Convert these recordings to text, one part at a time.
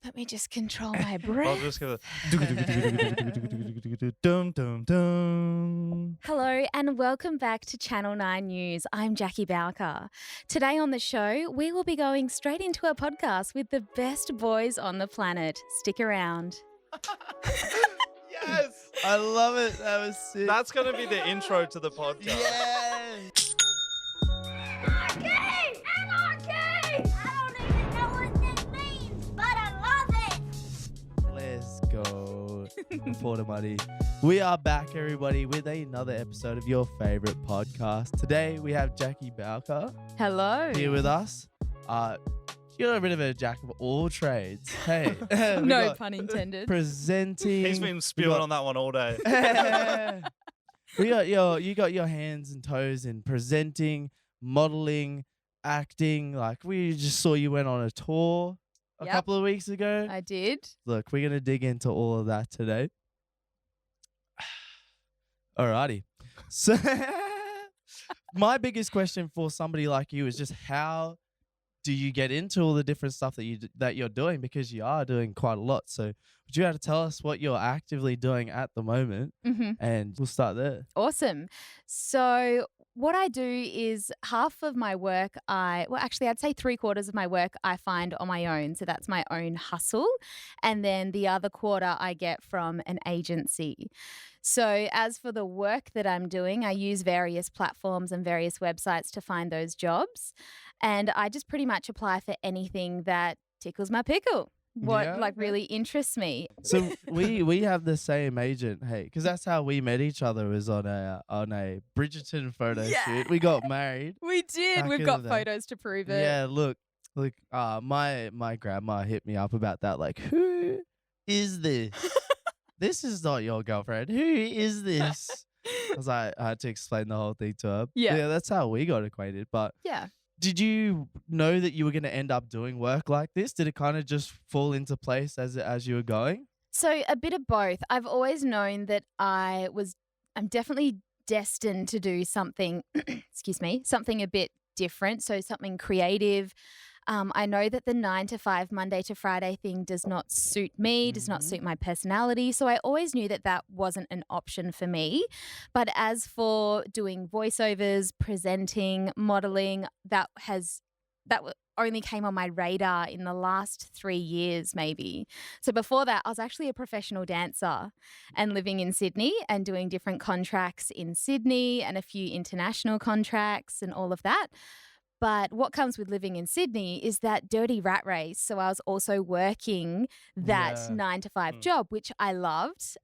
Let me just control my I'll breath. just go. Dum dum dum. Hello and welcome back to Channel 9 News. I'm Jackie Bowker. Today on the show, we will be going straight into a podcast with the best boys on the planet. Stick around. Yes, I love it. That was sick. That's gonna be the intro to the podcast. Yes. Anarchy! Anarchy! I don't even know what this means, but I love it! Let's go. For the money. We are back, everybody, with another episode of your favorite podcast. Today, we have Jackie Bowker Hello. here with us. You're a bit of a jack of all trades. Hey. we No got pun intended. Presenting. He's been spewing on that one all day. You got your hands and toes in presenting, modeling, acting. Like we just saw you went on a tour a Yep. couple of weeks ago. I did. Look, we're gonna dig into all of that today. Alrighty. So my biggest question for somebody like you is just how do you get into all the different stuff that you're doing, because you are doing quite a lot. So would you have to tell us what you're actively doing at the moment? Mm-hmm. And we'll start there. Awesome. So what I do is half of my work I'd say 3/4 of my work I find on my own. So that's my own hustle. And then the other quarter I get from an agency. So as for the work that I'm doing, I use various platforms and various websites to find those jobs. And I just pretty much apply for anything that tickles my pickle. Yeah. Really interests me. So we have the same agent, hey, because that's how we met each other, was on a Bridgerton photo shoot. We got married. We did. Back We've in got the day. photos to prove it. Yeah, look, my grandma hit me up about that. Like, who is this? This is not your girlfriend. Who is this? I had to explain the whole thing to her. Yeah. That's how we got acquainted. But Yeah. did you know that you were going to end up doing work like this? Did it kind of just fall into place as you were going? So a bit of both. I've always known that I'm definitely destined to do something, something a bit different. So something creative. I know that the 9 to 5 Monday to Friday thing does not suit me, does not suit my personality. So I always knew that that wasn't an option for me. But as for doing voiceovers, presenting, modeling, that only came on my radar in the last 3 years, maybe. So before that, I was actually a professional dancer and living in Sydney and doing different contracts in Sydney and a few international contracts and all of that. But what comes with living in Sydney is that dirty rat race. So I was also working that Yeah. 9 to 5 job, which I loved.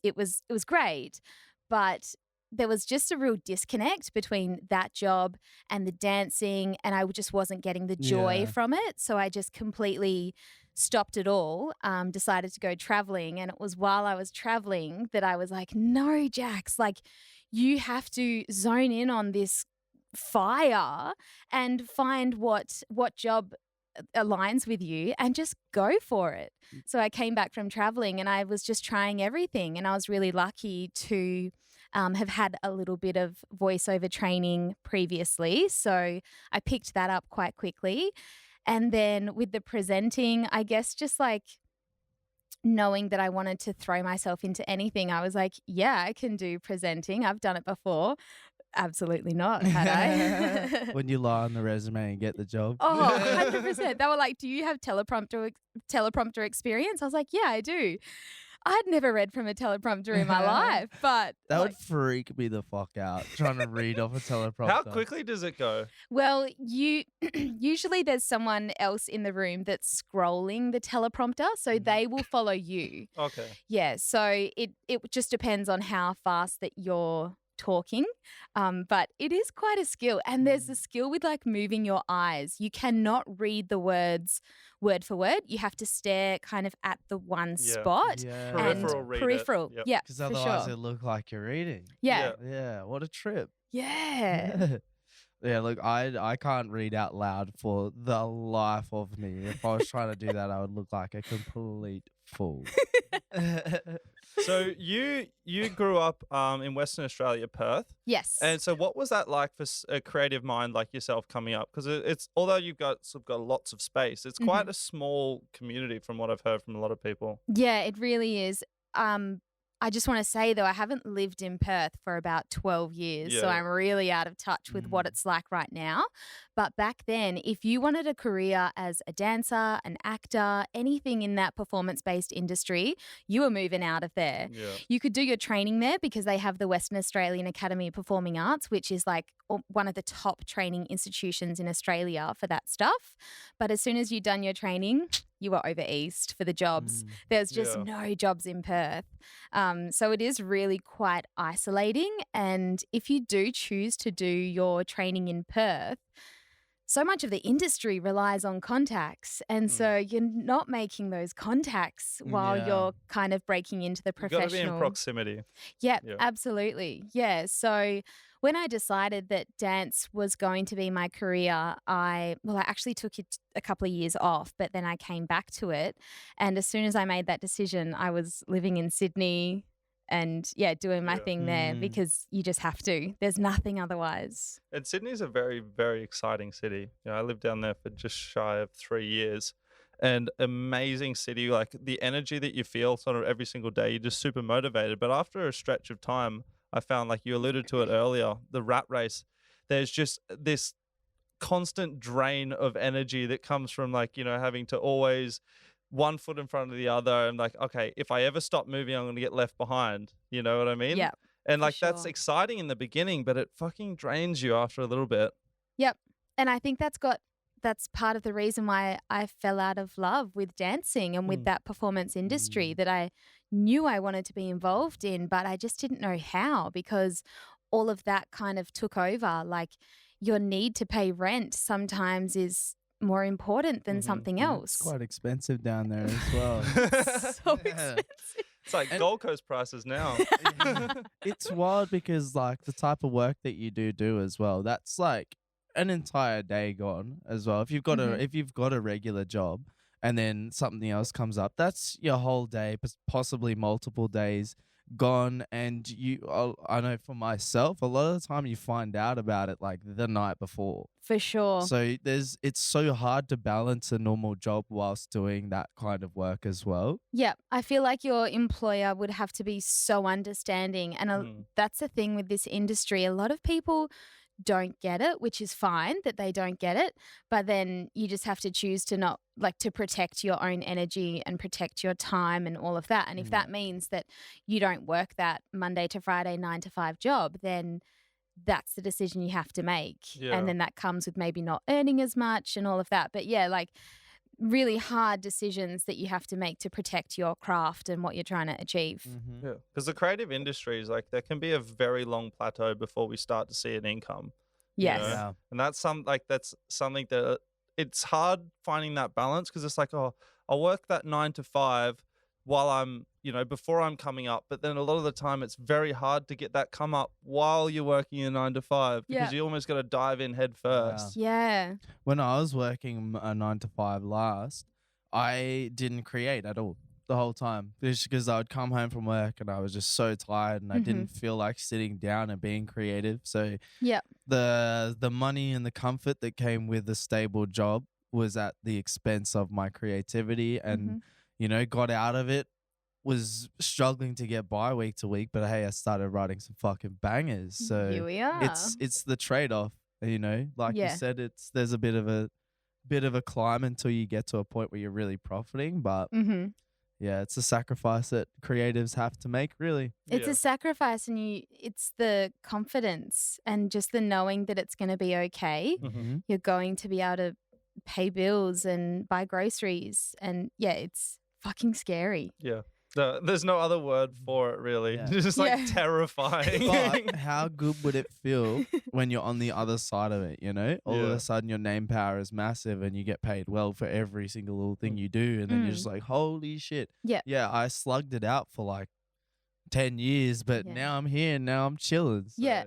It was great, but there was just a real disconnect between that job and the dancing, and I just wasn't getting the joy Yeah. from it. So I just completely stopped it all, decided to go traveling. And it was while I was traveling that I was like, no, Jax, like you have to zone in on this fire and find what job aligns with you and just go for it. So I came back from traveling and I was just trying everything, and I was really lucky to have had a little bit of voiceover training previously. So I picked that up quite quickly. And then with the presenting, I guess just like knowing that I wanted to throw myself into anything, I was like, yeah, I can do presenting. I've done it before. Absolutely not, had I? When you lie on the resume and get the job. Oh, 100%. They were like, do you have teleprompter experience? I was like, yeah, I do. I'd never read from a teleprompter in my life, but That would freak me the fuck out, trying to read off a teleprompter. How quickly does it go? well, usually there's someone else in the room that's scrolling the teleprompter, so they will follow you. Okay. Yeah, so it just depends on how fast that you're talking, but it is quite a skill. And there's the skill with like moving your eyes. You cannot read the words word for word. You have to stare kind of at the one Yeah. spot. Yeah. Peripheral read it. Peripheral. Yep. Yeah, Because for otherwise sure. it look like you're reading. Yeah. Yeah, what a trip. Yeah. Yeah, look, I can't read out loud for the life of me. If I was trying to do that, I would look like a complete fool. So you grew up in Western Australia, Perth. Yes. And so what was that like for a creative mind like yourself coming up? Because it's although you've got lots of space, it's quite a small community from what I've heard from a lot of people. Yeah, it really is. I just want to say, though, I haven't lived in Perth for about 12 years, so Yeah. I'm really out of touch with what it's like right now. But back then, if you wanted a career as a dancer, an actor, anything in that performance-based industry, you were moving out of there. Yeah. You could do your training there because they have the Western Australian Academy of Performing Arts, which is like one of the top training institutions in Australia for that stuff. But as soon as you'd done your training, you were over east for the jobs. There's just Yeah. no jobs in Perth. So it is really quite isolating. And if you do choose to do your training in Perth, so much of the industry relies on contacts. And so you're not making those contacts while Yeah. you're kind of breaking into the You've got to be in professional. proximity. Yeah, Yeah. absolutely. Yeah. So when I decided that dance was going to be my career, I actually took it a couple of years off, but then I came back to it. And as soon as I made that decision, I was living in Sydney and doing my Yeah. thing there because you just have to. There's nothing otherwise. And Sydney's a very, very exciting city. You know, I lived down there for just shy of 3 years. And amazing city, like the energy that you feel sort of every single day, you're just super motivated. But after a stretch of time, I found, like you alluded to it earlier, the rat race, there's just this constant drain of energy that comes from like, you know, having to always one foot in front of the other and like, okay, if I ever stop moving, I'm going to get left behind. You know what I mean? Yeah. And like, for that's sure. exciting in the beginning, but it fucking drains you after a little bit. Yep. And I think that's part of the reason why I fell out of love with dancing and with that performance industry that I knew I wanted to be involved in, but I just didn't know how because all of that kind of took over. Like your need to pay rent sometimes is more important than something else. It's quite expensive down there as well. So expensive. It's like Gold Coast prices now. It's wild because like the type of work that you do as well, that's like an entire day gone as well. If you've got a regular job and then something else comes up, that's your whole day, possibly multiple days gone. And I know for myself, a lot of the time you find out about it like the night before. For sure. So it's so hard to balance a normal job whilst doing that kind of work as well. Yeah, I feel like your employer would have to be so understanding. And that's the thing with this industry. A lot of people don't get it, which is fine that they don't get it. But then you just have to choose to not to protect your own energy and protect your time and all of that. And if that means that you don't work that Monday to Friday 9 to 5 job, then that's the decision you have to make. Yeah. And then that comes with maybe not earning as much and all of that. But yeah, like really hard decisions that you have to make to protect your craft and what you're trying to achieve. Yeah, because the creative industries, like there can be a very long plateau before we start to see an income. you Yes. know? Yeah. And that's something that it's hard finding that balance because it's like, oh, I'll work that 9 to 5 while I'm, before I'm coming up. But then a lot of the time it's very hard to get that come up while you're working a 9 to 5 because Yeah. you almost got to dive in head first. Yeah. When I was working a 9 to 5 last, I didn't create at all the whole time. Just because I would come home from work and I was just so tired and I didn't feel like sitting down and being creative. So Yep. the money and the comfort that came with a stable job was at the expense of my creativity and, got out of it, was struggling to get by week to week. But hey, I started writing some fucking bangers. So Here we are. it's the trade-off, like you Yeah. said, there's a bit of a climb until you get to a point where you're really profiting, but yeah, it's a sacrifice that creatives have to make, really. It's Yeah. a sacrifice, and it's the confidence and just the knowing that it's going to be okay. Mm-hmm. You're going to be able to pay bills and buy groceries, and yeah, it's fucking scary. Yeah. There's no other word for it, really. Yeah. It's just like Yeah. terrifying. But how good would it feel when you're on the other side of it, All of Yeah. a sudden your name power is massive and you get paid well for every single little thing you do, and then you're just like, holy shit. Yeah. Yeah, I slugged it out for like 10 years, but Yeah. now I'm here and now I'm chilling. So Yeah.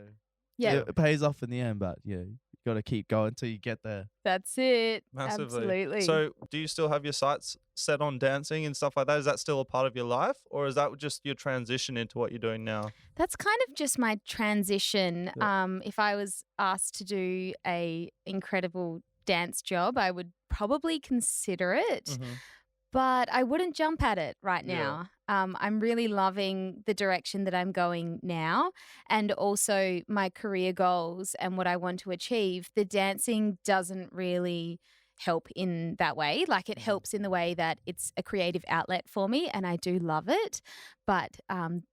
Yeah. It pays off in the end, but yeah, got to keep going till you get there. That's it. Massively. Absolutely. So, do you still have your sights set on dancing and stuff like that? Is that still a part of your life, or is that just your transition into what you're doing now? That's kind of just my transition. Yeah. If I was asked to do a incredible dance job, I would probably consider it, Mhm. but I wouldn't jump at it right Yeah. now. I'm really loving the direction that I'm going now, and also my career goals and what I want to achieve. The dancing doesn't really help in that way. Like, it helps in the way that it's a creative outlet for me, and I do love it, but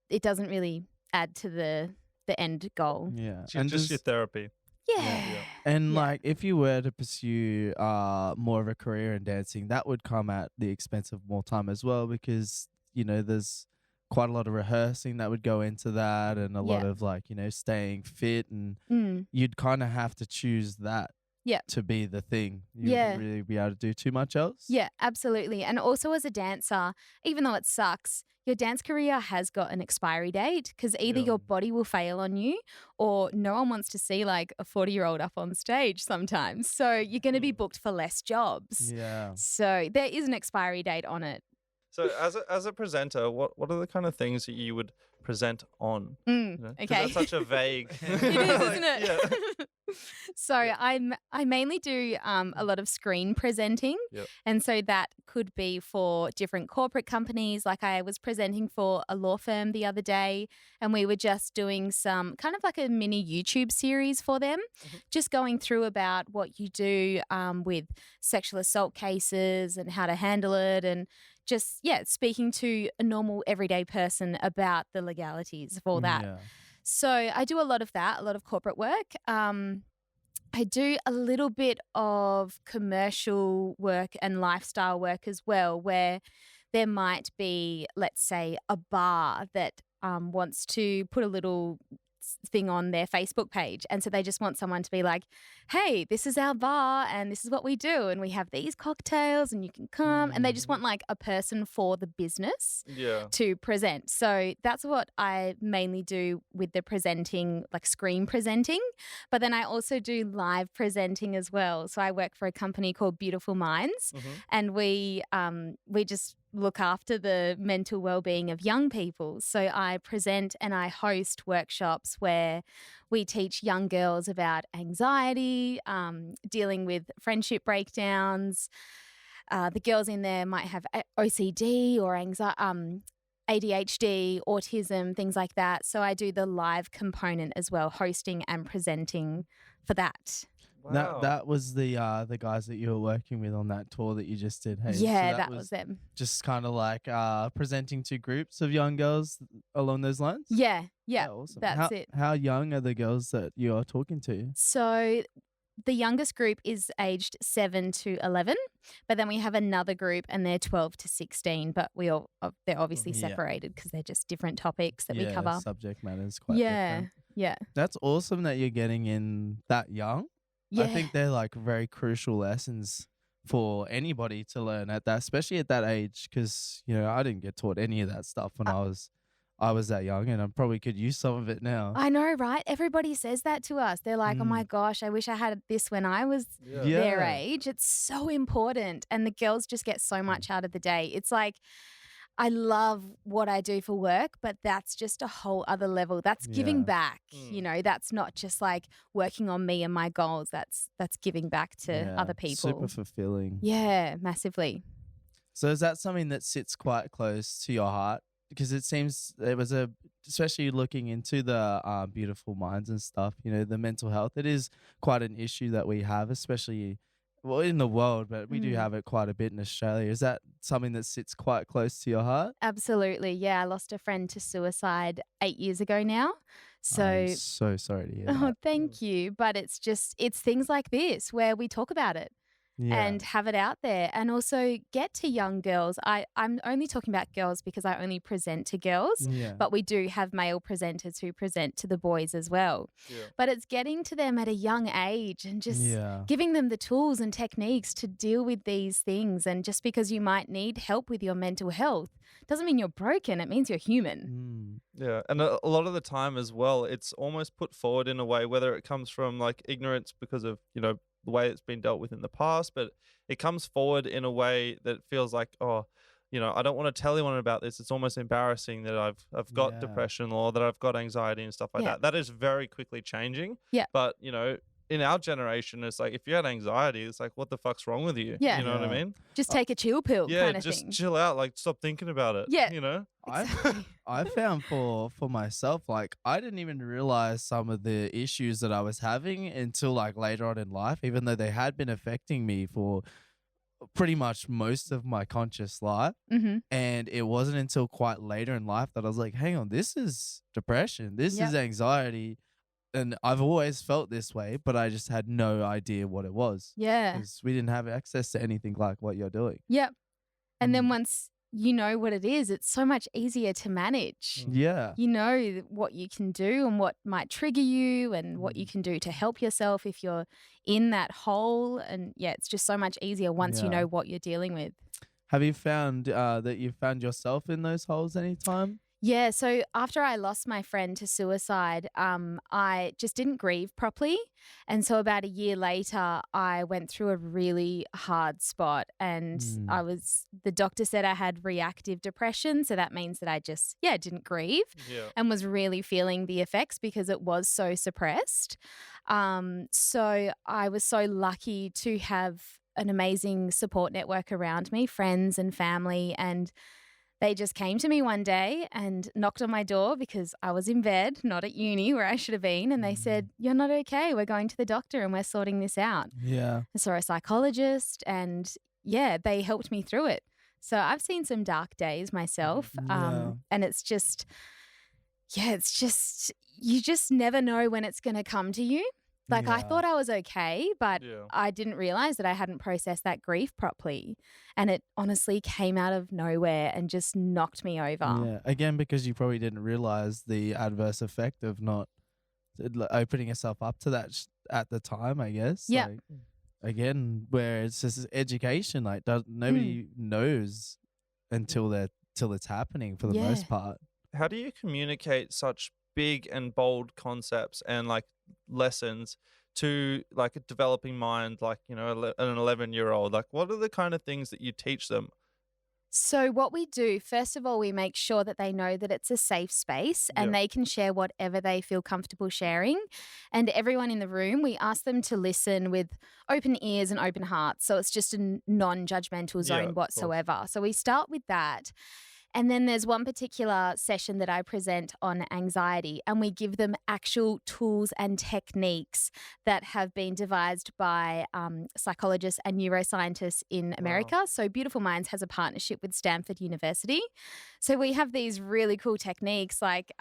it doesn't really add to the end goal. Yeah. It's just your therapy. Yeah. And Yeah. like, if you were to pursue more of a career in dancing, that would come at the expense of more time as well, because there's quite a lot of rehearsing that would go into that, and a lot Yeah. of like staying fit, and Mm. you'd kind of have to choose that Yeah. to be the thing. You Yeah. wouldn't really be able to do too much else. Yeah, absolutely. And also, as a dancer, even though it sucks, your dance career has got an expiry date, because either Yeah. your body will fail on you, or no one wants to see like a 40-year-old up on stage sometimes. So you're going to be booked for less jobs. Yeah. So there is an expiry date on it. So, as a presenter, what are the kind of things that you would present on? Mm, 'Cause okay. that's such a vague. It is, isn't it? Yeah. So I mainly do a lot of screen presenting. Yep. And so that could be for different corporate companies. Like, I was presenting for a law firm the other day, and we were just doing some kind of like a mini YouTube series for them, just going through about what you do with sexual assault cases and how to handle it, and just, speaking to a normal everyday person about the legalities of all that. Yeah. So I do a lot of that, a lot of corporate work. I do a little bit of commercial work and lifestyle work as well, where there might be, let's say, a bar that wants to put a little thing on their Facebook page. And so they just want someone to be like, hey, this is our bar and this is what we do. And we have these cocktails and you can come. And they just want like a person for the business Yeah. to present. So that's what I mainly do with the presenting, like screen presenting. But then I also do live presenting as well. So I work for a company called Beautiful Minds, and we just look after the mental well-being of young people. So I present and I host workshops where we teach young girls about anxiety, dealing with friendship breakdowns. The girls in there might have OCD or ADHD, autism, things like that. So I do the live component as well, hosting and presenting for that. Wow. That was the guys that you were working with on that tour that you just did. Hey, so Yeah, that was them. just kind of like presenting to groups of young girls along those lines. Yeah, Awesome. that's it. How young are the girls that you're talking to? So the youngest group is aged 7 to 11, but then we have another group and they're 12 to 16, but they're obviously Yeah. separated because they're just different topics that we cover. Subject matter is quite Yeah, different. yeah. That's awesome that you're getting in that young. Yeah. I think they're like very crucial lessons for anybody to learn at that, especially at that age, because I didn't get taught any of that stuff when I was that young, and I probably could use some of it now. I know, right? Everybody says that to us. They're like, oh my gosh, I wish I had this when I was their age. It's so important. And the girls just get so much out of the day. It's like, I love what I do for work, but that's just a whole other level. That's giving Yeah. back. That's not just like working on me and my goals. That's giving back to Yeah, other people. Super fulfilling. Yeah, massively. So is that something that sits quite close to your heart? Because it seems it was especially looking into the Beautiful Minds and stuff, the mental health. It is quite an issue that we have, especially in the world, but we do have it quite a bit in Australia. Is that something that sits quite close to your heart? Absolutely. Yeah, I lost a friend to suicide 8 years ago now. So I'm so sorry to hear oh, that. thank you. But it's things like this where we talk about it. and have it out there. And also get to young girls. I'm only talking about girls because I only present to girls, Yeah. but we do have male presenters who present to the boys as well. Yeah. But it's getting to them at a young age and just Yeah. giving them the tools and techniques to deal with these things. And just because you might need help with your mental health doesn't mean you're broken. It means you're human. Yeah, and a lot of the time as well, it's almost put forward in a way, whether it comes from like ignorance because of, the way it's been dealt with in the past, but it comes forward in a way that feels like, oh, I don't want to tell anyone about this. It's almost embarrassing that I've got Yeah. depression or that I've got anxiety and stuff like Yeah. that. That is very quickly changing. Yeah. But, in our generation, it's like if you had anxiety, it's like, what the fuck's wrong with you? Yeah. You know what I Yeah. mean? Just take a chill pill Yeah, kind of just thing. chill out. Like, stop thinking about it. Yeah. I I found for myself, like I didn't even realize some of the issues that I was having until like later on in life, even though they had been affecting me for pretty much most of my conscious life. Mm-hmm. And it wasn't until quite later in life that I was like, hang on, this is depression, this Yep. is anxiety. And I've always felt this way, but I just had no idea what it was. Yeah. Because we didn't have access to anything like what you're doing. Yep. And then Mm. once you know what it is, it's so much easier to manage. Yeah. You know what you can do and what might trigger you and what you Mm. can do to help yourself if you're in that hole. And yeah, it's just so much easier once you Yeah. know what you're dealing with. Have you found that you found yourself in those holes anytime? Yeah, so after I lost my friend to suicide, I just didn't grieve properly. And so about a year later, I went through a really hard spot and the doctor said I had reactive depression. So that means that I just, didn't grieve Yeah. and was really feeling the effects because it was so suppressed. So I was so lucky to have an amazing support network around me, friends and family, and they just came to me one day and knocked on my door because I was in bed, not at uni where I should have been. And they said, "You're not okay. We're going to the doctor and we're sorting this out." Yeah. I saw a psychologist and they helped me through it. So I've seen some dark days myself. Yeah. And it's just, you just never know when it's going to come to you. Like I Yeah. thought I was okay, but Yeah. I didn't realize that I hadn't processed that grief properly. And it honestly came out of nowhere and just knocked me over. Yeah. Again, because you probably didn't realize the adverse effect of not opening yourself up to that at the time, I guess. Yeah. Like, again, where it's just education. Like, nobody knows until it's happening for the Yeah. most part. How do you communicate such big and bold concepts and like lessons to like a developing mind, like, an 11-year-old? Like, what are the kind of things that you teach them? So what we do, first of all, we make sure that they know that it's a safe space and Yeah. they can share whatever they feel comfortable sharing. And everyone in the room, we ask them to listen with open ears and open hearts. So it's just a non-judgmental Yeah, zone of course. whatsoever. So we start with that. And then there's one particular session that I present on anxiety, and we give them actual tools and techniques that have been devised by psychologists and neuroscientists in America. So Beautiful Minds has a partnership with Stanford University. So we have these really cool techniques like,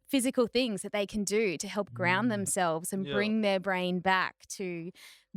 physical things that they can do to help ground themselves and Yeah. bring their brain back to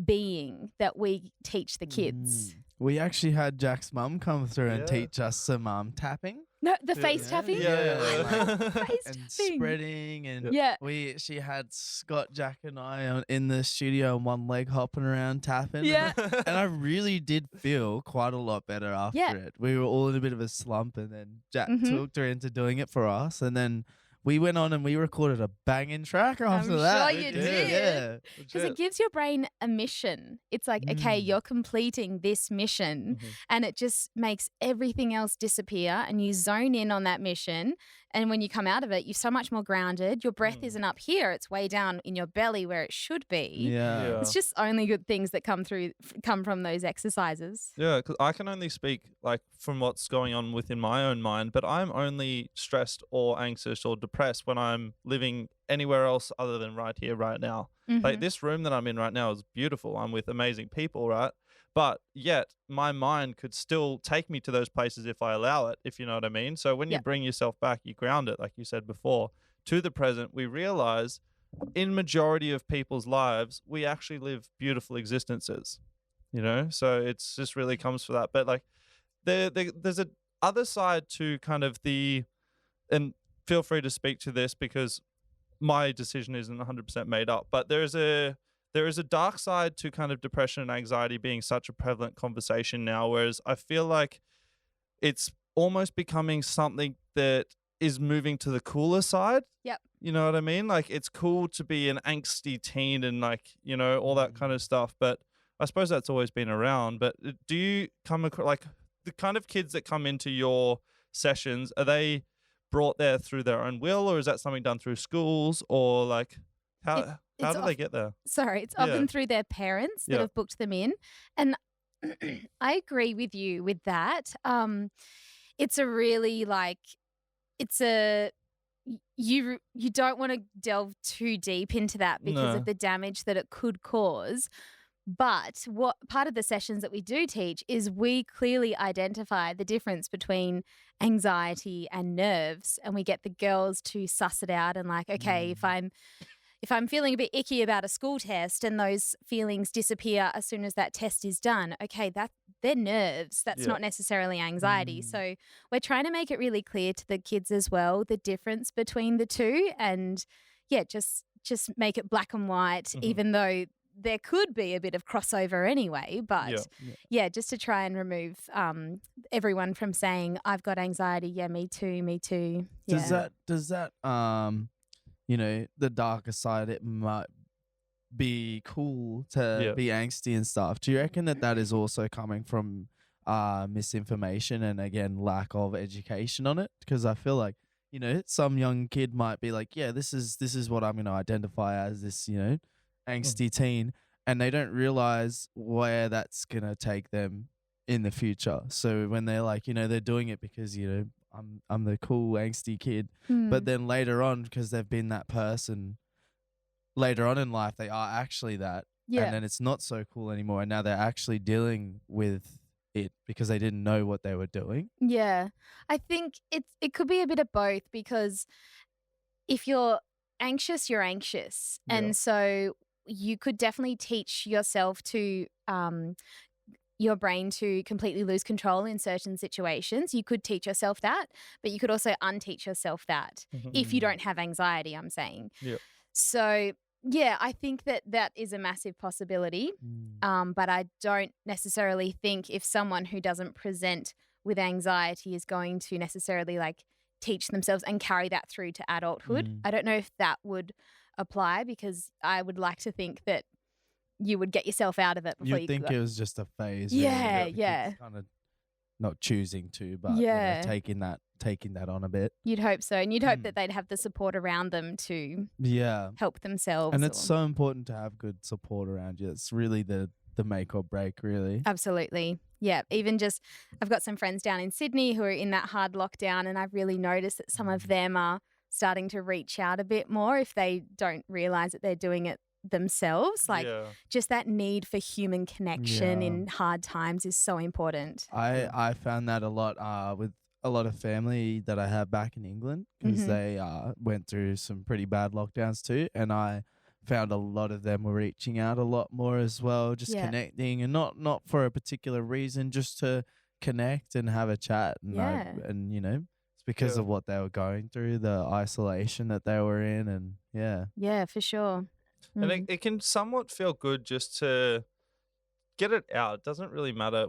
being that we teach the kids. We actually had Jack's mum come through and Yeah. teach us some tapping. No, the Yeah. face tapping? Yeah. I love face And tapping. spreading, and Yeah. she had Scott, Jack, and I in the studio on one leg hopping around tapping. Yeah. And I really did feel quite a lot better after Yeah. it. We were all in a bit of a slump, and then Jack Mhm. talked her into doing it for us, and then we went on and we recorded a banging track after I'm that. sure you Yeah. did. Yeah. Because it gives your brain a mission. It's like, okay, you're completing this mission, Mhm. and it just makes everything else disappear and you zone in on that mission. And when you come out of it, you're so much more grounded. Your breath isn't up here, it's way down in your belly where it should be. Yeah. It's just only good things that come from those exercises. Yeah, because I can only speak like from what's going on within my own mind, but I'm only stressed or anxious or depressed when I'm living anywhere else other than right here, right now. Like Mhm. this room that I'm in right now is beautiful. I'm with amazing people, right? But yet my mind could still take me to those places if I allow it, if you know what I mean. So when you Yeah. bring yourself back, you ground it, like you said before, to the present, we realize in majority of people's lives, we actually live beautiful existences. you know? So it's just really comes for that. But like there's a other side to kind of and feel free to speak to this because my decision isn't 100% made up, but there is a dark side to kind of depression and anxiety being such a prevalent conversation now, whereas I feel like it's almost becoming something that is moving to the cooler side. Yep. You know what I mean? Like it's cool to be an angsty teen and like, you know, all that kind of stuff. But I suppose that's always been around. But do you come across like the kind of kids that come into your sessions, are they brought there through their own will, or is that something done through schools, or like how do they get there? Sorry, it's Yeah. often through their parents that Yeah. have booked them in. And I agree with you with that. It's a really like, it's a, you don't want to delve too deep into that because No. of the damage that it could cause. But what part of the sessions that we do teach is we clearly identify the difference between anxiety and nerves, and we get the girls to suss it out and like, okay, if I'm feeling a bit icky about a school test and those feelings disappear as soon as that test is done, okay, they're nerves. That's Yeah. not necessarily anxiety. So we're trying to make it really clear to the kids as well, the difference between the two, and yeah, just make it black and white, even though there could be a bit of crossover anyway. But yeah, just to try and remove everyone from saying, I've got anxiety. Yeah, me too. Yeah. Does that you know, the darker side, it might be cool to be angsty and stuff. Do you reckon that is also coming from misinformation and again lack of education on it? Because I feel like, you know, some young kid might be like, yeah, this is what I'm going to identify as, this, you know, angsty teen, and they don't realize where that's going to take them in the future. So when they're like, you know, they're doing it because, you know, I'm the cool angsty kid, but then later on, because they've been that person later on in life, they are actually that, and then it's not so cool anymore, and now they're actually dealing with it because they didn't know what they were doing. Yeah. I think it could be a bit of both, because if you're anxious, you're anxious. And so you could definitely teach yourself to your brain to completely lose control in certain situations. You could teach yourself that, but you could also unteach yourself that if you don't have anxiety, I'm saying. Yep. So yeah, I think that is a massive possibility. But I don't necessarily think if someone who doesn't present with anxiety is going to necessarily like teach themselves and carry that through to adulthood. I don't know if that would apply, because I would like to think that you would get yourself out of it before You'd think it was just a phase. Yeah, really, yeah. Kind of not choosing to, but you know, taking that on a bit. You'd hope so. And you'd hope that they'd have the support around them to help themselves. And it's so important to have good support around you. It's really the make or break, really. Absolutely. Yeah. Even just, I've got some friends down in Sydney who are in that hard lockdown, and I've really noticed that some of them are starting to reach out a bit more if they don't realize that they're doing it themselves. Like just that need for human connection in hard times is so important. I found that a lot with a lot of family that I have back in England, because they went through some pretty bad lockdowns too, and I found a lot of them were reaching out a lot more as well, just connecting, and not for a particular reason, just to connect and have a chat, and and you know, it's because of what they were going through, the isolation that they were in, and yeah, for sure. And it can somewhat feel good just to get it out. It doesn't really matter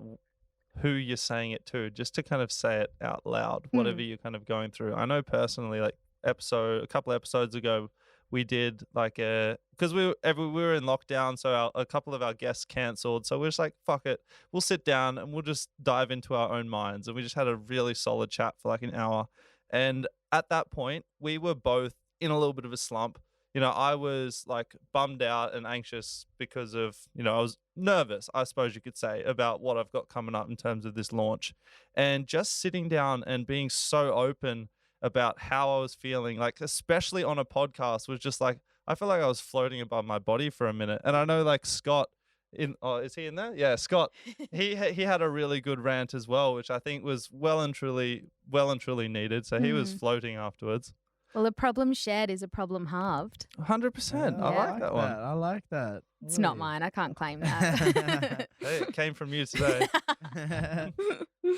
who you're saying it to, just to kind of say it out loud, whatever you're kind of going through. I know personally, like a couple episodes ago, we did like because we were in lockdown, so a couple of our guests cancelled. So we're just like, fuck it, we'll sit down and we'll just dive into our own minds. And we just had a really solid chat for like an hour. And at that point, we were both in a little bit of a slump. You know, I was like bummed out and anxious because of, you know, I was nervous, I suppose you could say, about what I've got coming up in terms of this launch. And just sitting down and being so open about how I was feeling, like especially on a podcast, was just like, I feel like I was floating above my body for a minute. And I know like Scott is he in there? Yeah, Scott. he had a really good rant as well, which I think was well and truly needed. So he was floating afterwards. Well, a problem shared is a problem halved. 100%. I Yeah, like that one. I like that. It's not Wait. mine. I can't claim that. Hey, it came from you today.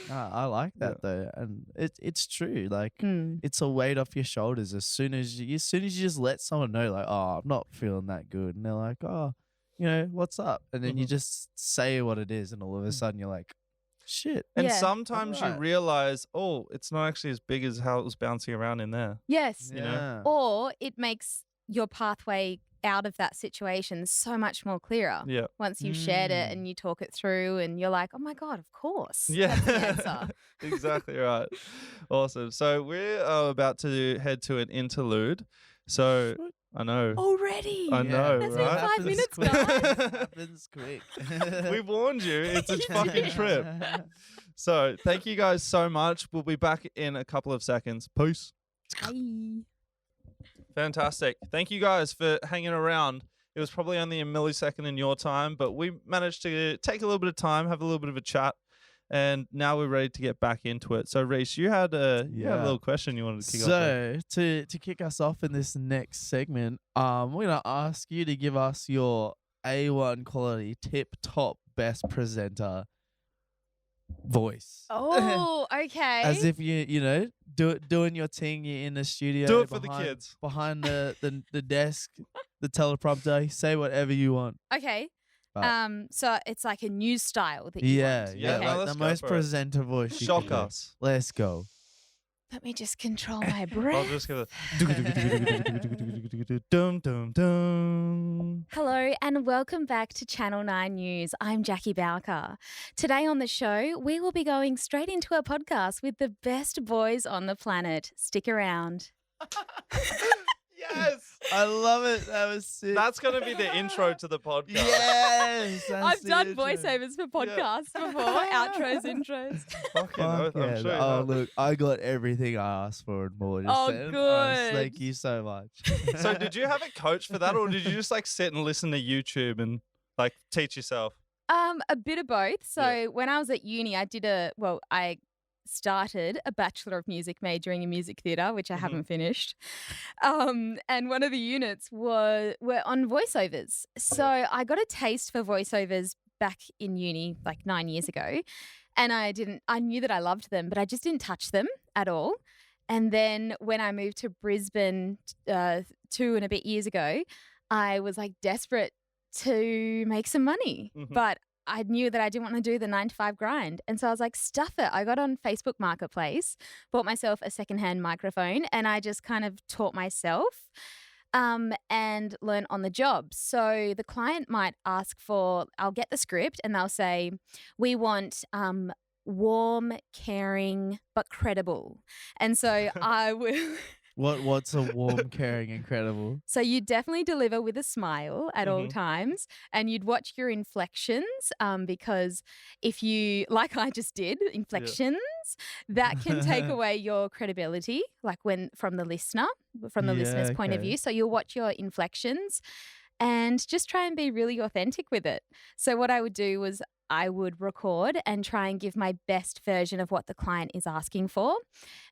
I like that though, and it's true. Like Mm. it's a weight off your shoulders as soon as you just let someone know, like, oh, I'm not feeling that good, and they're like, oh, what's up, and then you just say what it is, and all of a sudden you're like, shit. And Yeah. sometimes you Alright. realize, oh, it's not actually as big as how it was bouncing around in there. Yes. You know? Or it makes your pathway out of that situation so much more clearer. Yeah. Once you've shared it and you talk it through and you're like, oh my God, of course. Yeah. That's the answer. Exactly right. Awesome. So we're about to head to an interlude. So I know. Already. I know, That's right? been 5 minutes, quick. guys. Happens quick. We warned you. It's a You fucking did. trip. So thank you guys so much. We'll be back in a couple of seconds. Peace. Bye. Fantastic. Thank you guys for hanging around. It was probably only a millisecond in your time, but we managed to take a little bit of time, have a little bit of a chat, and now we're ready to get back into it. So, Reese, you had a little question you wanted to kick off with. So to kick us off in this next segment, we're gonna ask you to give us your A1 quality, tip top best presenter voice. Oh, okay. As if doing your thing, you're in the studio. Do it for the behind- kids. Behind the desk, the teleprompter, say whatever you want. Okay. Right. So it's like a news style that you want. Yeah, Okay. no, like let's the go most for it. presenter voice. you Shock could do. us. Let's go. Let me just control my I'll breath. just give it. Dum dum dum. Hello and welcome back to Channel 9 News. I'm Jackie Bowker. Today on the show, we will be going straight into a podcast with the best boys on the planet. Stick around. Yes. I love it. That was sick. That's going to be the intro to the podcast. Yes. that's I've the done intro. voiceovers for podcasts before, outros, intros. Fucking oath, Fuck yeah. I'm sure you Oh, have. look, I got everything I asked for and more. just Oh, then. good. Thank you so much. So did you have a coach for that, or did you just like sit and listen to YouTube and like teach yourself? A bit of both. So when I was at uni, I started a Bachelor of Music majoring in music theatre, which I haven't finished. And one of the units were on voiceovers. So I got a taste for voiceovers back in uni like 9 years ago. And I knew that I loved them, but I just didn't touch them at all. And then when I moved to Brisbane 2 and a bit years ago, I was like desperate to make some money. Mhm. But I knew that I didn't want to do the 9 to 5 grind. And so I was like, stuff it. I got on Facebook Marketplace, bought myself a secondhand microphone, and I just kind of taught myself and learn on the job. So the client might ask I'll get the script and they'll say, we want warm, caring, but credible. And so I will... What's a warm, caring, incredible? So you definitely deliver with a smile at all times, and you'd watch your inflections because if you, like I just did, inflections, that can take away your credibility, like from the listener's point of okay. view. So you'll watch your inflections and just try and be really authentic with it. So what I would do was I would record and try and give my best version of what the client is asking for.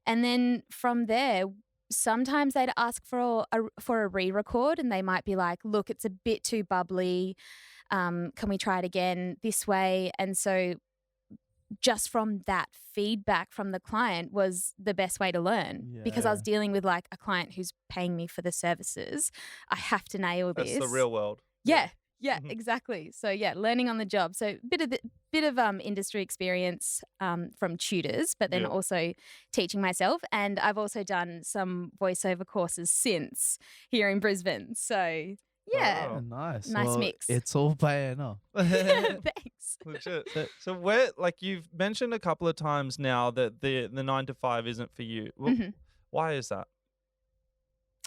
And then from there, sometimes they'd ask for a re-record, and they might be like, look, it's a bit too bubbly. Can we try it again this way? And so just from that feedback from the client was the best way to learn because I was dealing with like a client who's paying me for the services. I have to nail this. That's the real world. Yeah, Mhm. exactly. So learning on the job. So bit of industry experience from tutors, but then also teaching myself. And I've also done some voiceover courses since here in Brisbane. So yeah, Wow. Nice. Nice Well, mix. It's all paying off. thanks. Legit. So where, like you've mentioned a couple of times now that the 9 to 5 isn't for you. Well, Mhm. why is that?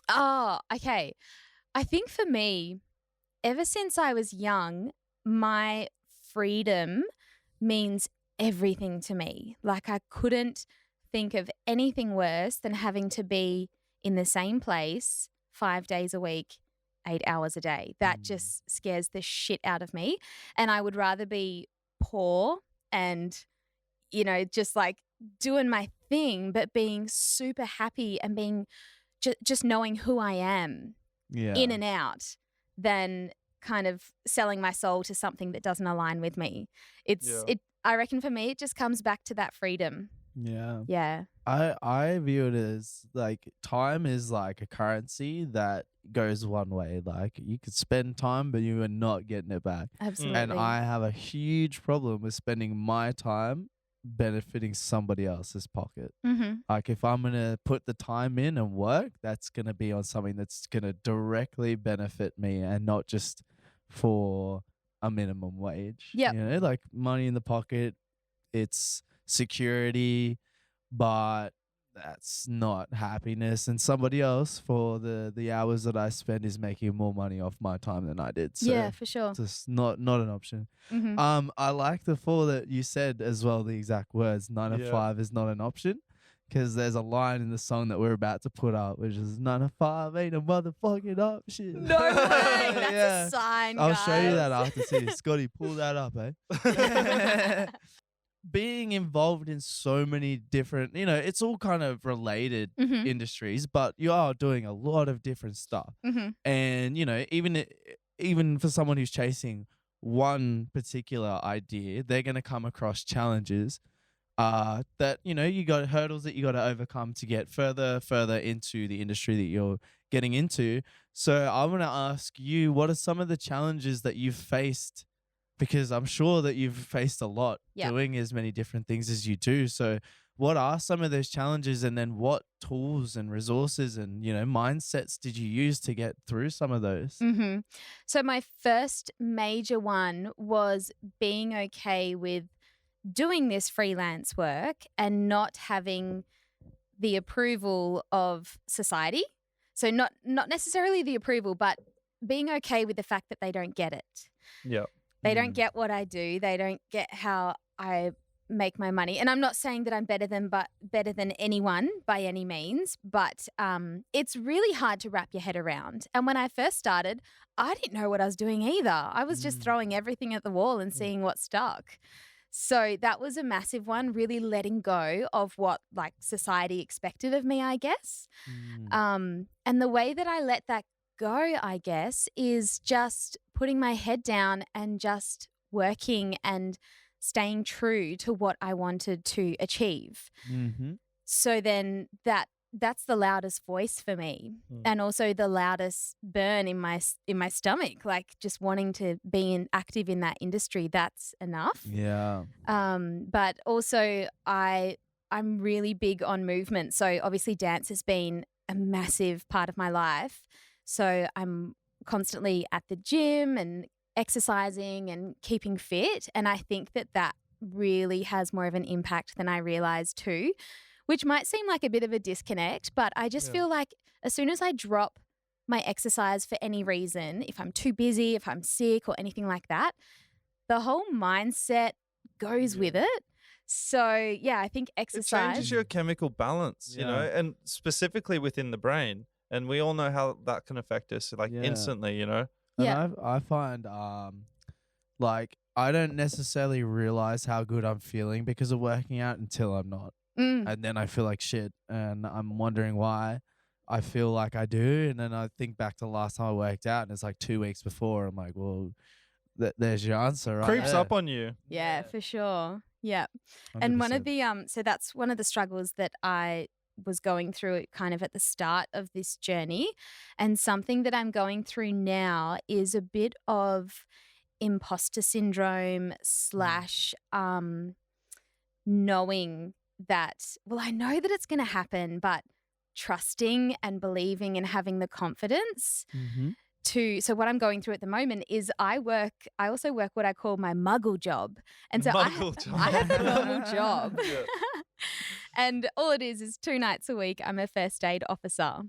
Oh, okay. I think for me, ever since I was young, my freedom means everything to me. Like I couldn't think of anything worse than having to be in the same place 5 days a week, 8 hours a day. That just scares the shit out of me. And I would rather be poor and, just like doing my thing, but being super happy and being just knowing who I am Yeah. in and out than kind of selling my soul to something that doesn't align with me. I reckon for me, it just comes back to that freedom. Yeah. Yeah. I view it as like time is like a currency that goes one way. Like you could spend time, but you are not getting it back. Absolutely. And I have a huge problem with spending my time benefiting somebody else's pocket. Mm-hmm. Like if I'm gonna put the time in and work, that's gonna be on something that's gonna directly benefit me and not just for a minimum wage. Yep. You know, like money in the pocket, it's security, but that's not happiness. And somebody else for the hours that I spend is making more money off my time than I did. So Yeah, for sure. it's just not an option. Mm-hmm. I like the four that you said as well, the exact words, 9 to Yeah. 5 is not an option. Because there's a line in the song that we're about to put up, which is 9 to 5 ain't a motherfucking option. No way. That's Yeah. a sign, I'll guys. show you that after too. Scotty, pull that up, eh? Being involved in so many different, it's all kind of related Mm-hmm. industries, but you are doing a lot of different stuff. Mm-hmm. And, even for someone who's chasing one particular idea, they're going to come across challenges that, you got hurdles that you got to overcome to get further into the industry that you're getting into. So I want to ask you, what are some of the challenges that you've faced? Because I'm sure that you've faced a lot doing as many different things as you do. So what are some of those challenges, and then what tools and resources and, mindsets did you use to get through some of those? Mm-hmm. So my first major one was being okay with doing this freelance work and not having the approval of society. So not necessarily the approval, but being okay with the fact that they don't get it. Yeah. They don't get what I do. They don't get how I make my money. And I'm not saying that I'm better than anyone by any means, but it's really hard to wrap your head around. And when I first started, I didn't know what I was doing either. I was just throwing everything at the wall and seeing what stuck. So that was a massive one, really letting go of what like society expected of me, I guess. And the way that I let that go, I guess, is just putting my head down and just working and staying true to what I wanted to achieve. Mm-hmm. So then that's the loudest voice for me, and also the loudest burn in my stomach, like just wanting to be active in that industry. That's enough. Yeah. But also I'm really big on movement. So obviously dance has been a massive part of my life. So I'm constantly at the gym and exercising and keeping fit. And I think that really has more of an impact than I realized too, which might seem like a bit of a disconnect, but I just feel like as soon as I drop my exercise for any reason, if I'm too busy, if I'm sick or anything like that, the whole mindset goes with it. So, yeah, I think exercise. It changes your chemical balance, and specifically within the brain. And we all know how that can affect us, instantly, And Yeah. I find, like, I don't necessarily realize how good I'm feeling because of working out until I'm not. And then I feel like shit. And I'm wondering why I feel like I do. And then I think back to the last time I worked out, and it's like 2 weeks before. I'm like, well, there's your answer, right? Creeps there. up on you. Yeah, for sure. Yeah. And one of 100%. the so that's one of the struggles that I was going through kind of at the start of this journey. And something that I'm going through now is a bit of imposter syndrome / knowing that, well, I know that it's going to happen, but trusting and believing and having the confidence so what I'm going through at the moment is I also work what I call my muggle job. And so I have a normal job. Yeah. And all it is 2 nights a week, I'm a first aid officer.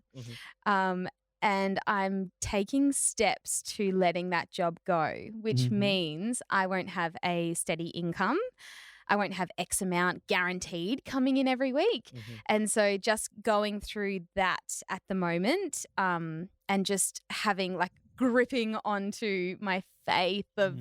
And I'm taking steps to letting that job go, which means I won't have a steady income. I won't have X amount guaranteed coming in every week. And so just going through that at the moment and just having gripping onto my faith of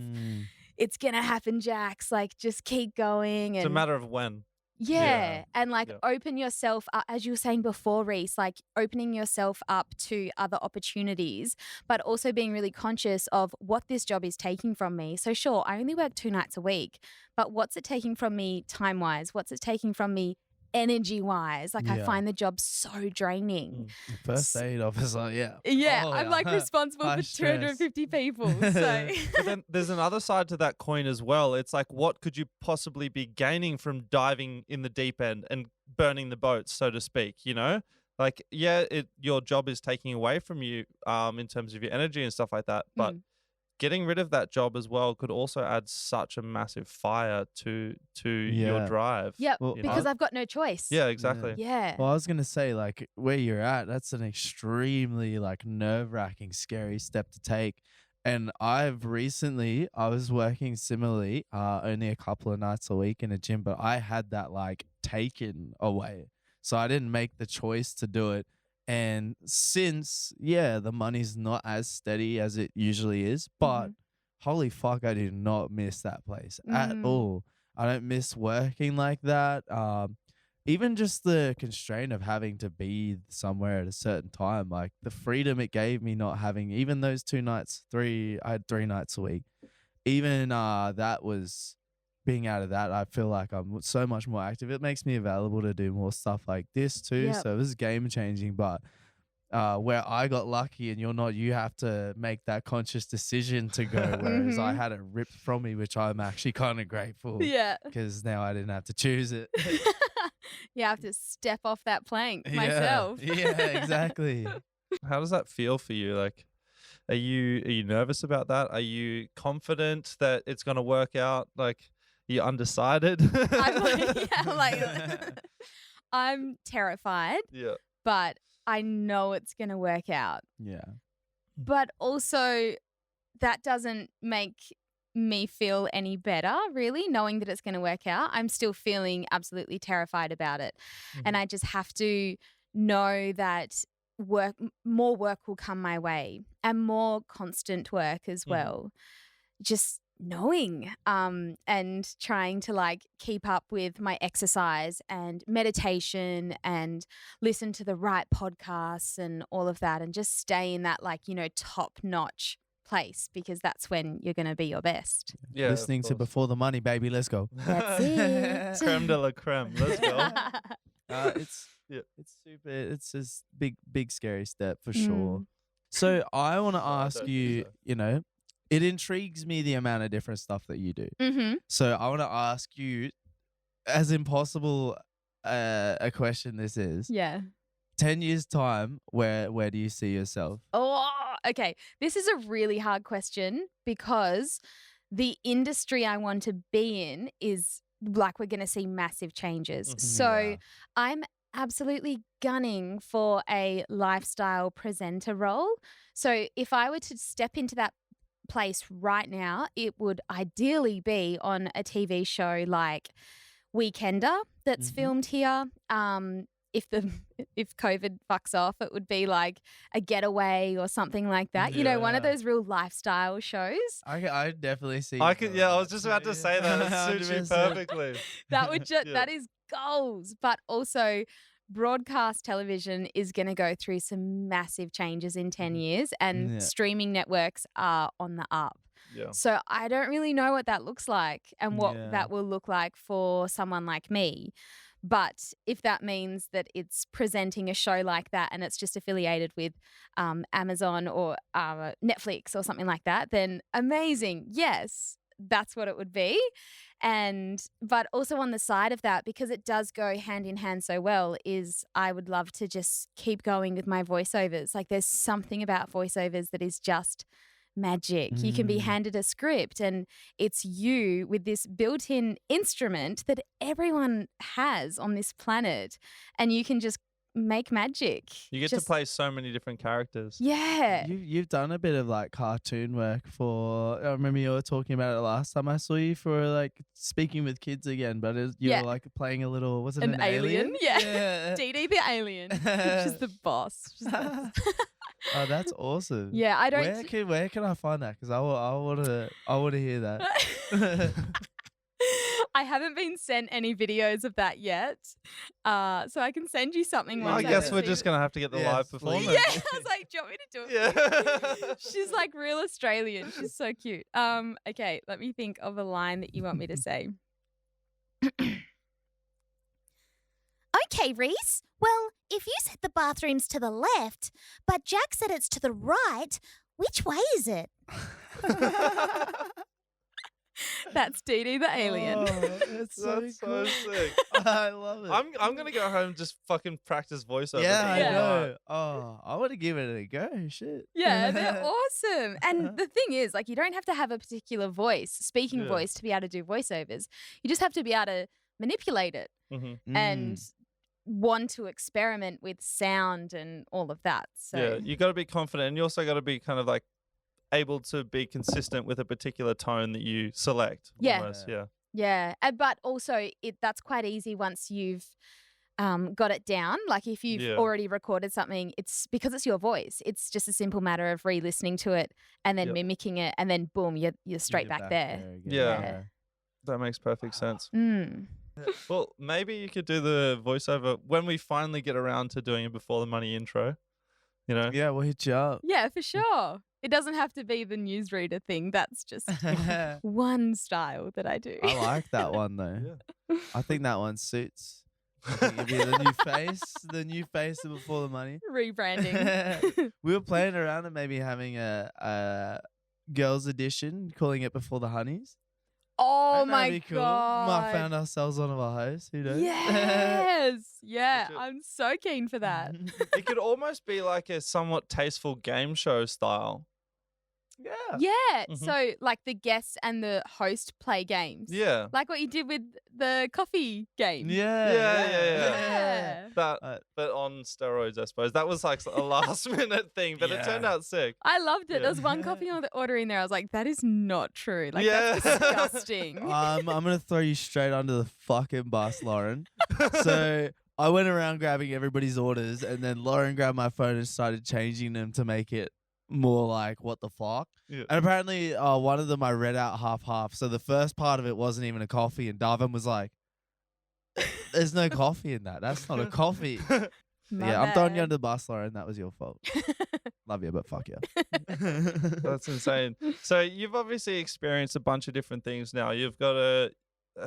it's going to happen, Jax, just keep going. It's a matter of when. Yeah. And like Yeah. open yourself up, as you were saying before, Reese, like opening yourself up to other opportunities, but also being really conscious of what this job is taking from me. So, sure, I only work 2 nights a week, but what's it taking from me time wise? What's it taking from me energy wise? Like, I Yeah. find the job so draining. First aid officer, yeah. Yeah, Oh, I'm like responsible High for stress. 250 people. So, But then there's another side to that coin as well. It's like, what could you possibly be gaining from diving in the deep end and burning the boats, so to speak, you know? Like, yeah, your job is taking away from you in terms of your energy and stuff like that. But getting rid of that job as well could also add such a massive fire to your Yeah. drive. yeah, Well, you because know? I've got no choice. Yeah, exactly. Yeah. Well, I was gonna say, like, where you're at, that's an extremely like nerve-wracking, scary step to take. And I was working similarly, only a couple of nights a week in a gym, but I had that like taken away. So I didn't make the choice to do it. And since, the money's not as steady as it usually is, but holy fuck, I do not miss that place at all. I don't miss working like that. Even just the constraint of having to be somewhere at a certain time, like the freedom it gave me not having even those 2 nights, I had 3 nights a week. Even that was being out of that, I feel like I'm so much more active. It makes me available to do more stuff like this too. Yep. So this is game changing, but where I got lucky and you're not, you have to make that conscious decision to go, whereas I had it ripped from me, which I'm actually kind of grateful Yeah. because now I didn't have to choose it. Yeah, I have to step off that plank myself. Yeah, exactly. How does that feel for you? Like, are you nervous about that? Are you confident that it's going to work out? Like, are you undecided? I'm terrified, Yeah. but I know it's going to work out. Yeah. But also, that doesn't make me feel any better, really, knowing that it's going to work out. I'm still feeling absolutely terrified about it. And I just have to know that more work will come my way and more constant work as well. Just knowing and trying to like keep up with my exercise and meditation and listen to the right podcasts and all of that and just stay in that like, top notch place because that's when you're going to be your best. Yeah. Listening to Before the Money, baby. Let's go. That's it. Creme de la creme. Let's go. It's super. It's just big scary step for sure. So I want to ask don't you. think so. It intrigues me the amount of different stuff that you do. So I want to ask you, as impossible a question this is. Yeah. 10 years time, where do you see yourself? Oh, okay. This is a really hard question because the industry I want to be in is like we're going to see massive changes. So I'm absolutely gunning for a lifestyle presenter role. So if I were to step into that place right now, it would ideally be on a TV show like Weekender that's filmed here. If COVID fucks off, it would be like a Getaway or something like that. One of those real lifestyle shows. I definitely see. I could. Yeah, I was just about to say that. It suits you 100%. perfectly. That would that is goals. But also, broadcast television is going to go through some massive changes in 10 years, and streaming networks are on the up. Yeah. So I don't really know what that looks like and what that will look like for someone like me. But if that means that it's presenting a show like that and it's just affiliated with Amazon or Netflix or something like that, then amazing. Yes, that's what it would be. But also on the side of that, because it does go hand in hand so well, is I would love to just keep going with my voiceovers. Like there's something about voiceovers that is just magic. You can be handed a script and it's you with this built-in instrument that everyone has on this planet and you can just make magic. You get to play so many different characters. Yeah. You've done a bit of like cartoon work for. I remember you were talking about it last time I saw you for like speaking with kids again, but you were like playing a little. Was it an alien? Yeah. DD the alien. She's the boss. Oh, that's awesome. Yeah, I don't. Where can I find that? Because I want to hear that. I haven't been sent any videos of that yet. So I can send you something I once guess I we're see just it. going to have to get the Yes, live please. performance. Yeah, I was like, do you want me to do it? for you? Yeah. She's like real Australian. She's so cute. Okay, let me think of a line that you want me to say. Okay, Reese. Well, if you said the bathroom's to the left, but Jack said it's to the right, which way is it? That's Dee Dee the alien. Oh, that's so That's cool. so sick. I love it. I'm going to go home and just fucking practice voiceover. yeah, I Yeah. know. Oh, I want to give it a go. Shit. Yeah, they're awesome. And the thing is, like, you don't have to have a particular speaking Yeah. voice, to be able to do voiceovers. You just have to be able to manipulate it Mm-hmm. and want to experiment with sound and all of that. So Yeah, you got to be confident, and you also got to be kind of like able to be consistent with a particular tone that you select. Yeah. Almost. Yeah. yeah, but also that's quite easy once you've got it down. Like if you've Yeah. already recorded something, it's because it's your voice. It's just a simple matter of re-listening to it and then Yep. mimicking it, and then boom, you're straight back there. again. Yeah. That makes perfect sense. Mm. Well, maybe you could do the voiceover when we finally get around to doing it before the money intro. You know? Yeah, we'll hit you up. Yeah, for sure. It doesn't have to be the newsreader thing. That's just I one style that I do. like that one though. Yeah. I think that one suits. I think it'd be the new face of Before the Money. Rebranding. We were playing around and maybe having a girls' edition, calling it Before the Honeys. Oh That'd my be cool. god. Might found ourselves one of our hosts. Who knows? Yes. Yeah, Legit. I'm so keen for that. It could almost be like a somewhat tasteful game show style. yeah. Yeah. Mhm. So like the guests and the host play games. Yeah. Like what you did with the coffee game. Yeah. Yeah. That, Uh, but on steroids, I suppose. That was like a last minute thing, but it turned Yeah. out sick. I loved it. Yeah. There was one coffee order in there. I was like, that is not true. Like that's Yeah. disgusting. I'm gonna throw you straight under the fucking bus, Lauren. So I went around grabbing everybody's orders, and then Lauren grabbed my phone and started changing them to make it more like what the fuck. Yeah. And apparently, one of them I read out half. So the first part of it wasn't even a coffee, and Darvin was like, "There's no coffee in that. That's not a coffee." My yeah, I'm throwing you bad. under the bus, Lauren. That was your fault. Love you, but fuck you. That's insane. So you've obviously experienced a bunch of different things now. You've got a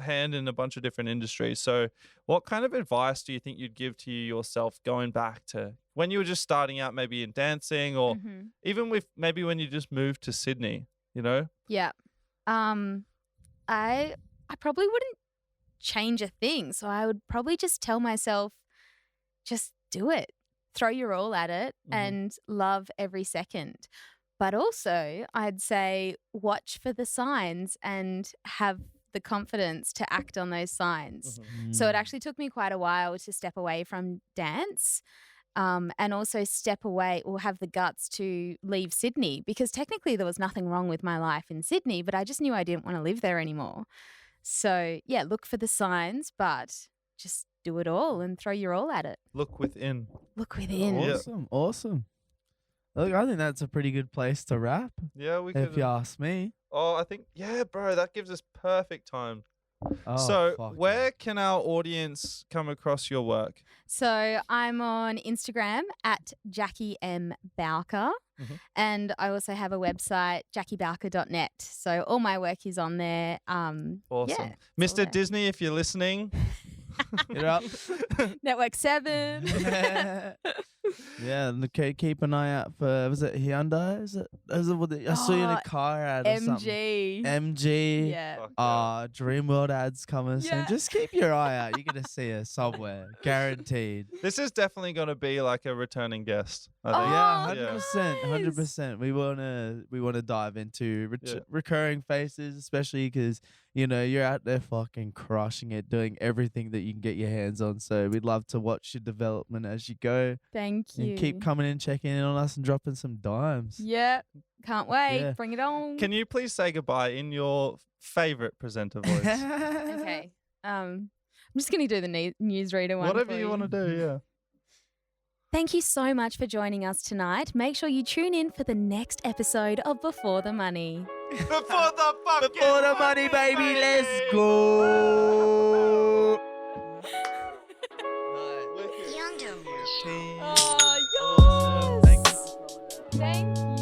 hand in a bunch of different industries. So what kind of advice do you think you'd give to yourself going back to when you were just starting out, maybe in dancing, or Mhm. even with maybe when you just moved to Sydney, you know? Yeah. I probably wouldn't change a thing. So I would probably just tell myself, just do it. Throw your all at it Mhm. and love every second. But also, I'd say watch for the signs and have the confidence to act on those signs. So it actually took me quite a while to step away from dance. And also step away or have the guts to leave Sydney, because technically there was nothing wrong with my life in Sydney, but I just knew I didn't want to live there anymore. So yeah, look for the signs, but just do it all and throw your all at it. Look within. Look within. Yeah. Awesome. Look, I think that's a pretty good place to wrap, Yeah, we if could. you ask me. Oh, I think, yeah, bro, that gives us perfect time. Oh, So fuck where can our audience come across your work? So I'm on Instagram at Jackie M. Bowker. Mhm. And I also have a website, jackiebowker.net. So all my work is on there. Awesome. Yeah, Mr. there. Disney, if you're listening. Hit her up. Network 7. Yeah, and keep an eye out for, was it Hyundai? Is it what I saw you in a Oh, car ad or something. MG. MG. Yeah. Fuck yeah. Dreamworld ads coming soon. Yeah. Just keep your eye out. You're gonna see us somewhere, guaranteed. This is definitely going to be like a returning guest, I Oh, think. Yeah, Yeah. 100%. We wanna dive into Yeah. recurring faces, especially because you're out there fucking crushing it, doing everything that you can get your hands on. So we'd love to watch your development as you go, Thank you. and keep coming in, checking in on us, and dropping some dimes. Yeah. Can't wait. Yeah. Bring it on. Can you please say goodbye in your favorite presenter voice? Okay. I'm just going to do the newsreader one. Whatever for you want to do, yeah. Thank you so much for joining us tonight. Make sure you tune in for the next episode of Before the Money. Before the fucking Before the money, baby. Let's go. Young Oh, Awesome. yes. Thank you for coming out. Thank you.